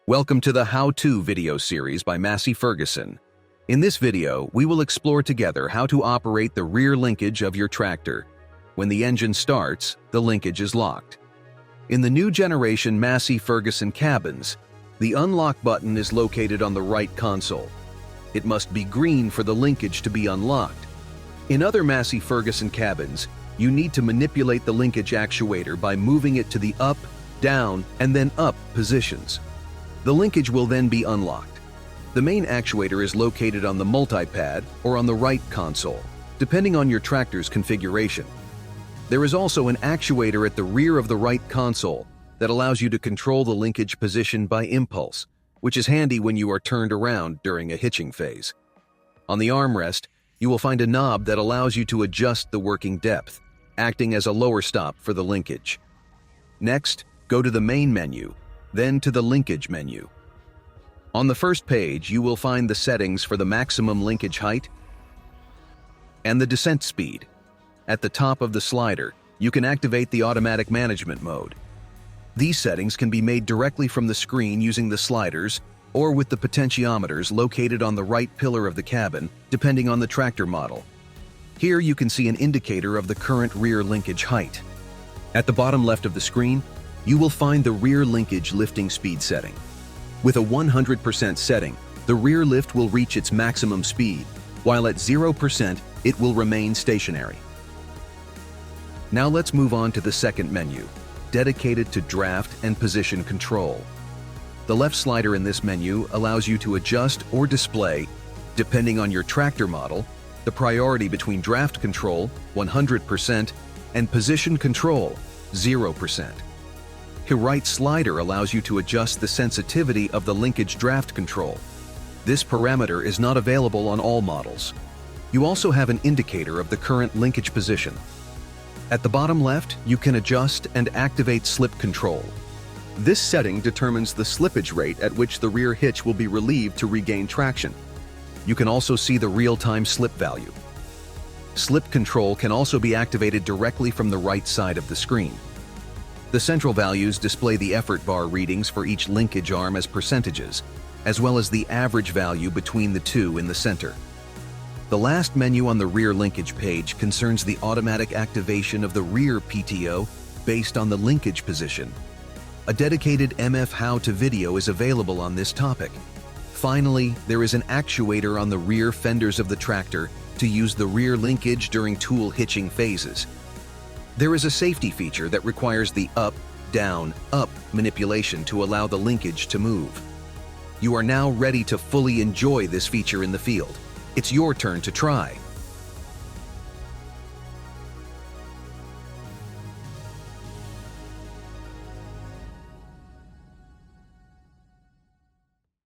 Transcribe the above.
Welcome to the How-To video series by Massey Ferguson. In this video, we will explore together how to operate the rear linkage of your tractor. When the engine starts, the linkage is locked. In the new generation Massey Ferguson cabins, the unlock button is located on the right console. It must be green for the linkage to be unlocked. In other Massey Ferguson cabins, you need to manipulate the linkage actuator by moving it to the up, down, and then up positions. The linkage will then be unlocked. The main actuator is located on the multipad or on the right console, depending on your tractor's configuration. There is also an actuator at the rear of the right console that allows you to control the linkage position by impulse, which is handy when you are turned around during a hitching phase. On the armrest, you will find a knob that allows you to adjust the working depth, acting as a lower stop for the linkage. Next, go to the main menu, then to the linkage menu. On the first page, you will find the settings for the maximum linkage height and the descent speed. At the top of the slider, you can activate the automatic management mode. These settings can be made directly from the screen using the sliders or with the potentiometers located on the right pillar of the cabin, depending on the tractor model. Here you can see an indicator of the current rear linkage height. At the bottom left of the screen, you will find the rear linkage lifting speed setting. With a 100% setting, the rear lift will reach its maximum speed, while at 0%, it will remain stationary. Now let's move on to the second menu, dedicated to draft and position control. The left slider in this menu allows you to adjust or display, depending on your tractor model, the priority between draft control, 100%, and position control, 0%. The right slider allows you to adjust the sensitivity of the linkage draft control. This parameter is not available on all models. You also have an indicator of the current linkage position. At the bottom left, you can adjust and activate slip control. This setting determines the slippage rate at which the rear hitch will be relieved to regain traction. You can also see the real-time slip value. Slip control can also be activated directly from the right side of the screen. The central values display the effort bar readings for each linkage arm as percentages, as well as the average value between the two in the center. The last menu on the rear linkage page concerns the automatic activation of the rear PTO based on the linkage position. A dedicated MF How-To video is available on this topic. Finally, there is an actuator on the rear fenders of the tractor to use the rear linkage during tool hitching phases. There is a safety feature that requires the up, down, up manipulation to allow the linkage to move. You are now ready to fully enjoy this feature in the field. It's your turn to try.